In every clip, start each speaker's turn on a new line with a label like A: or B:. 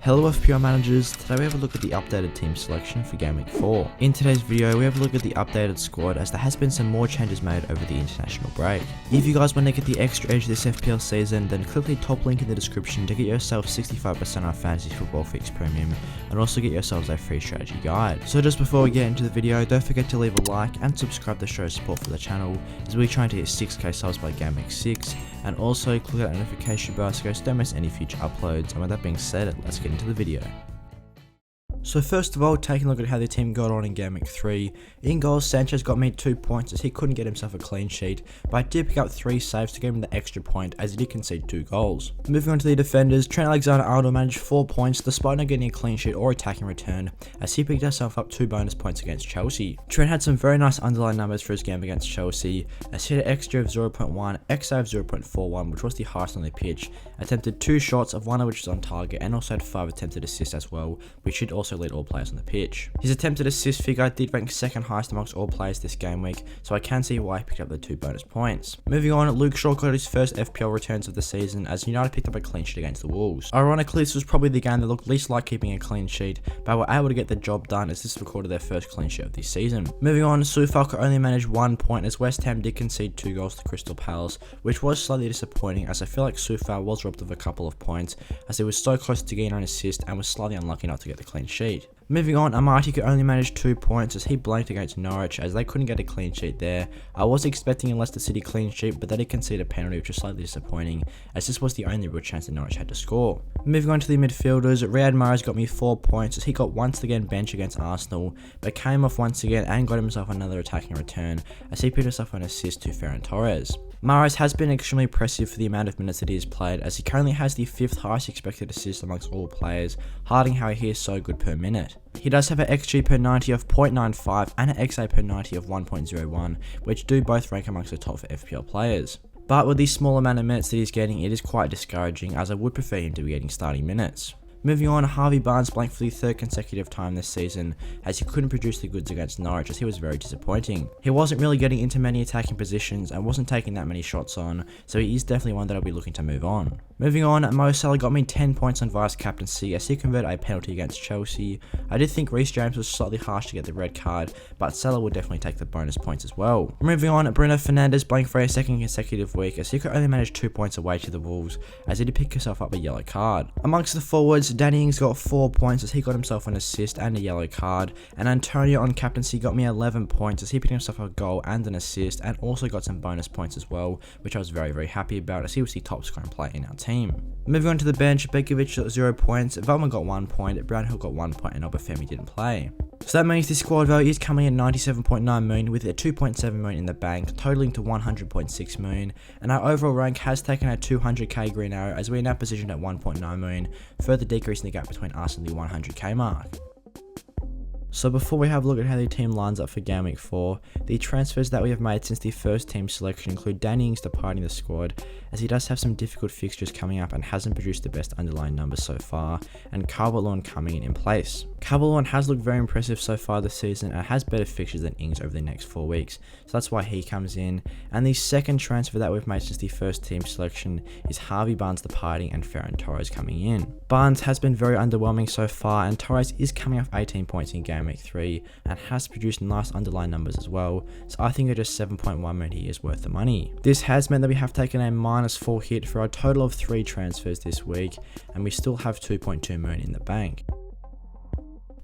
A: Hello FPL managers, today we have a look at the updated team selection for Game Week 4. In today's video we have a look at the updated squad as there has been some more changes made over the international break. If you guys want to get the extra edge this FPL season, then click the top link in the description to get yourself 65% off Fantasy Football Fix Premium and also get yourselves a free strategy guide. So just before we get into the video, don't forget to leave a like and subscribe to show support for the channel as we're trying to hit 6k subs by Game Week 6, and also click that notification bell so you guys don't miss any future uploads. And with that being said, let's get into the video. So first of all, taking a look at how the team got on in Game Week 3. In goals, Sanchez got me 2 points as he couldn't get himself a clean sheet, but I did pick up 3 saves to give him the extra point as he did concede 2 goals. Moving on to the defenders, Trent Alexander-Arnold managed 4 points despite not getting a clean sheet or attacking return as he picked himself up 2 bonus points against Chelsea. Trent had some very nice underlying numbers for his game against Chelsea as he had an XG of 0.1, XA of 0.41, which was the highest on the pitch, attempted 2 shots, of one of which was on target, and also had 5 attempted assists as well, which should also lead all players on the pitch. His attempted assist figure did rank second highest amongst all players this game week, so I can see why he picked up the 2 bonus points. Moving on, Luke Shaw got his first FPL returns of the season as United picked up a clean sheet against the Wolves. Ironically, this was probably the game that looked least like keeping a clean sheet, but were able to get the job done as this recorded their first clean sheet of this season. Moving on, Sufalk only managed 1 point as West Ham did concede 2 goals to Crystal Palace, which was slightly disappointing as I feel like Sufalk was robbed of a couple of points as he was so close to getting an assist and was slightly unlucky not to get the clean sheet. Moving on, Amati could only manage 2 points as he blanked against Norwich as they couldn't get a clean sheet there. I was expecting a Leicester City clean sheet, but they did concede a penalty, which was slightly disappointing as this was the only real chance that Norwich had to score. Moving on to the midfielders, Riyad Mahrez got me 4 points as he got once again benched against Arsenal, but came off once again and got himself another attacking return as he picked himself an assist to Ferran Torres. Mahrez has been extremely impressive for the amount of minutes that he has played as he currently has the 5th highest expected assist amongst all players, hiding how he is so good per minute. He does have an XG per 90 of 0.95 and an XA per 90 of 1.01, which do both rank amongst the top for FPL players. But with the small amount of minutes that he's getting, it is quite discouraging as I would prefer him to be getting starting minutes. Moving on, Harvey Barnes blanked for the 3rd consecutive time this season as he couldn't produce the goods against Norwich as he was very disappointing. He wasn't really getting into many attacking positions and wasn't taking that many shots on, so he is definitely one that I'll be looking to move on. Moving on, Mo Salah got me 10 points on vice captaincy as he converted a penalty against Chelsea. I did think Reece James was slightly harsh to get the red card, but Salah would definitely take the bonus points as well. Moving on, Bruno Fernandes blanked for a 2nd consecutive week as he could only manage 2 points away to the Wolves as he did pick himself up a yellow card. Amongst the forwards, Danny Ings got 4 points as he got himself an assist and a yellow card, and Antonio on captaincy got me 11 points as he picked himself a goal and an assist and also got some bonus points as well, which I was very happy about as he was the top scoring player in our team. Moving on to the bench, Begovic got 0 points, Veltman got 1 point, Brownhill got 1 point and Obafemi didn't play. So that means the squad value is coming in 97.9 million with a 2.7 million in the bank, totaling to 100.6 million, and our overall rank has taken a 200k green arrow as we are now positioned at 1.9 million, further decreasing the gap between us and the 100k mark. So before we have a look at how the team lines up for Game Week 4, the transfers that we have made since the first team selection include Danny Ings departing the squad as he does have some difficult fixtures coming up and hasn't produced the best underlying numbers so far, and Calvert-Lewin coming in place. Calvert-Lewin has looked very impressive so far this season and has better fixtures than Ings over the next 4 weeks, so that's why he comes in. And the second transfer that we've made since the first team selection is Harvey Barnes departing and Ferran Torres coming in. Barnes has been very underwhelming so far and Torres is coming off 18 points in Game Week 3 and has produced nice underlying numbers as well, so I think at just 7.1 million he is worth the money. This has meant that we have taken a -4 hit for a total of 3 transfers this week and we still have 2.2 million in the bank.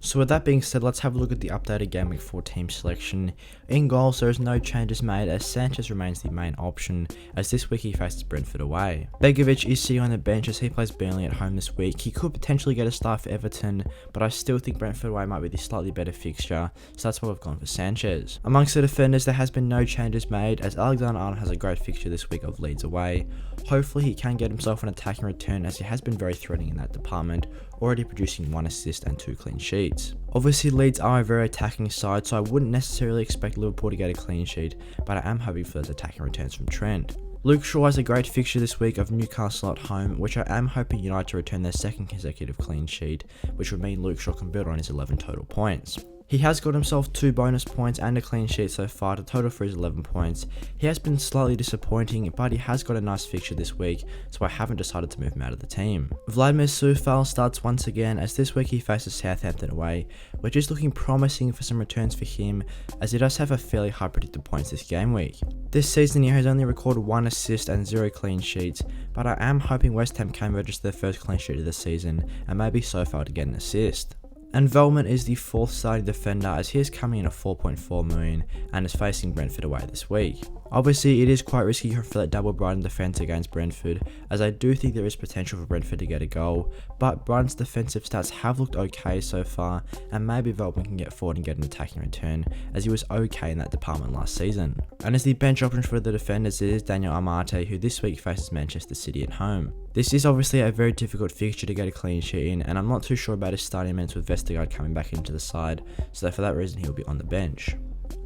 A: So with that being said, let's have a look at the updated Game Week 4 team selection. In goals, there is no changes made as Sanchez remains the main option as this week he faces Brentford away. Begovic is sitting on the bench as he plays Burnley at home this week. He could potentially get a start for Everton, but I still think Brentford away might be the slightly better fixture, so that's why we've gone for Sanchez. Amongst the defenders, there has been no changes made as Alexander-Arnold has a great fixture this week of Leeds away. Hopefully he can get himself an attacking return as he has been very threatening in that department, already producing 1 assist and 2 clean sheets. Obviously Leeds are a very attacking side, so I wouldn't necessarily expect Liverpool to get a clean sheet, but I am hoping for those attacking returns from Trent. Luke Shaw has a great fixture this week of Newcastle at home, which I am hoping United to return their 2nd consecutive clean sheet, which would mean Luke Shaw can build on his 11 total points. He has got himself 2 bonus points and a clean sheet so far to total for his 11 points. He has been slightly disappointing, but he has got a nice fixture this week, so I haven't decided to move him out of the team. Vladimir Sufal starts once again, as this week he faces Southampton away, which is looking promising for some returns for him, as he does have a fairly high predicted points this game week. This season he has only recorded 1 assist and 0 clean sheets, but I am hoping West Ham can register their first clean sheet of the season, and maybe Sofal to get an assist. And Veltman is the 4th starting defender, as he is coming in at 4.4 million and is facing Brentford away this week. Obviously it is quite risky for that double Brighton defence against Brentford, as I do think there is potential for Brentford to get a goal, but Brighton's defensive stats have looked okay so far, and maybe Veltman can get forward and get an attacking return, as he was okay in that department last season. And as the bench option for the defenders, it is Daniel Amate, who this week faces Manchester City at home. This is obviously a very difficult fixture to get a clean sheet in, and I'm not too sure about his starting minutes with Vestergaard coming back into the side, so for that reason he will be on the bench.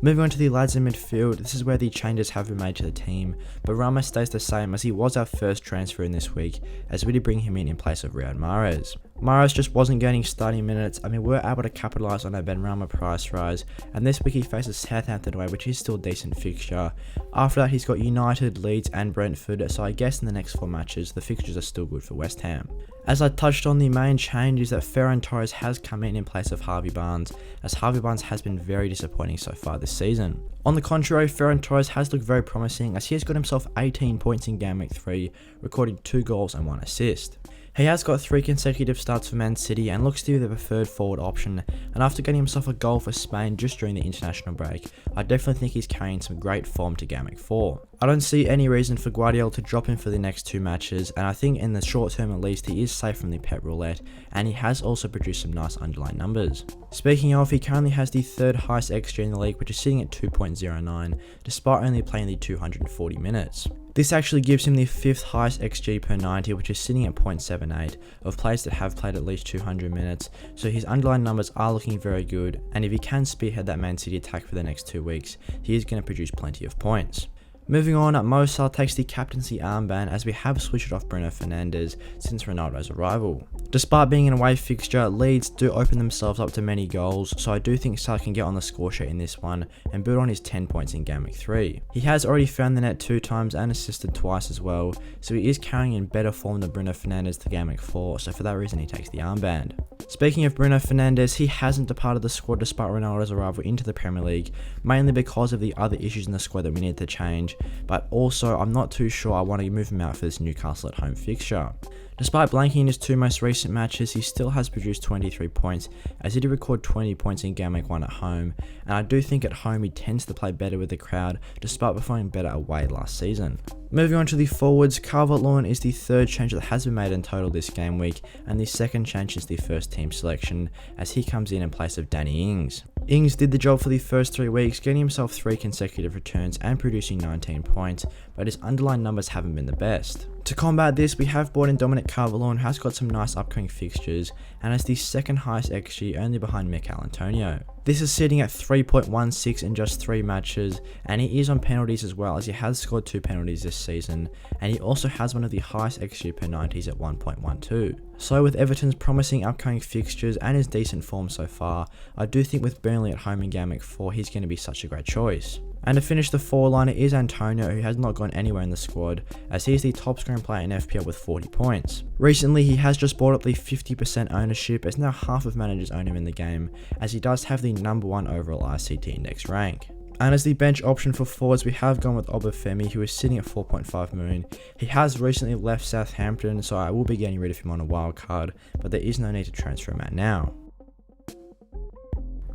A: Moving on to the lads in midfield, this is where the changes have been made to the team, but Ramos stays the same, as he was our first transfer in this week, as we did bring him in place of Riyad Mahrez. Mahrez just wasn't getting starting minutes, and we were able to capitalise on our Benrahma price rise, and this week he faces Southampton away, which is still a decent fixture. After that he's got United, Leeds and Brentford, so I guess in the next 4 matches the fixtures are still good for West Ham. As I touched on, the main change is that Ferran Torres has come in place of Harvey Barnes, as Harvey Barnes has been very disappointing so far this season. On the contrary, Ferran Torres has looked very promising, as he has got himself 18 points in Game Week 3, recording 2 goals and 1 assist. He has got 3 consecutive starts for Man City and looks to be the preferred forward option, and after getting himself a goal for Spain just during the international break, I definitely think he's carrying some great form to Game Week 4. I don't see any reason for Guardiola to drop him for the next 2 matches, and I think in the short term at least he is safe from the pet roulette, and he has also produced some nice underlying numbers. Speaking of, he currently has the 3rd highest XG in the league, which is sitting at 2.09, despite only playing the 240 minutes. This actually gives him the 5th highest XG per 90, which is sitting at 0.78 of players that have played at least 200 minutes, so his underlying numbers are looking very good, and if he can spearhead that Man City attack for the next 2 weeks, he is going to produce plenty of points. Moving on, Mo Salah takes the captaincy armband, as we have switched off Bruno Fernandes since Ronaldo's arrival. Despite being an away fixture, Leeds do open themselves up to many goals, so I do think Salah can get on the score sheet in this one and build on his 10 points in Game Week 3. He has already found the net 2 times and assisted twice as well, so he is carrying in better form than Bruno Fernandes to Game Week 4, so for that reason he takes the armband. Speaking of Bruno Fernandes, he hasn't departed the squad despite Ronaldo's arrival into the Premier League, mainly because of the other issues in the squad that we need to change, but also I'm not too sure I want to move him out for this Newcastle at home fixture. Despite blanking in his 2 most recent matches, he still has produced 23 points, as he did record 20 points in Game Week 1 at home, and I do think at home he tends to play better with the crowd, despite performing better away last season. Moving on to the forwards, Calvert-Lewin is the 3rd change that has been made in total this game week, and the 2nd change is the first team selection, as he comes in place of Danny Ings. Ings did the job for the first 3 weeks, getting himself 3 consecutive returns and producing 19 points, but his underlying numbers haven't been the best. To combat this, we have brought in Dominic Calvert-Lewin, who has got some nice upcoming fixtures, and has the 2nd highest XG, only behind Mikel Antonio. This is sitting at 3.16 in just 3 matches, and he is on penalties as well, as he has scored 2 penalties this season, and he also has one of the highest XG per 90s at 1.12. So with Everton's promising upcoming fixtures and his decent form so far, I do think with Burnley at home in Game Week 4, he's going to be such a great choice. And to finish the 4-liner is Antonio, who has not gone anywhere in the squad, as he is the top scoring player in FPL with 40 points. Recently he has just bought up the 50% ownership, as now half of managers own him in the game, as he does have the number 1 overall RCT index rank. And as the bench option for forwards, we have gone with Obafemi, who is sitting at 4.5 million. He has recently left Southampton, so I will be getting rid of him on a wild card, but there is no need to transfer him out now.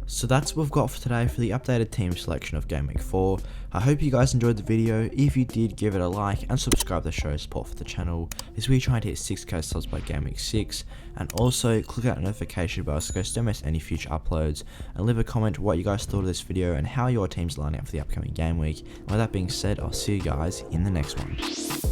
A: So that's what we've got for today for the updated team selection of Game Week 4. I hope you guys enjoyed the video. If you did, give it a like and subscribe to show support for the channel, as we're trying to hit 6k subs by Game Week 6. And also click that notification bell so you guys don't miss any future uploads, and leave a comment what you guys thought of this video and how your team's lining up for the upcoming game week. And with that being said, I'll see you guys in the next one.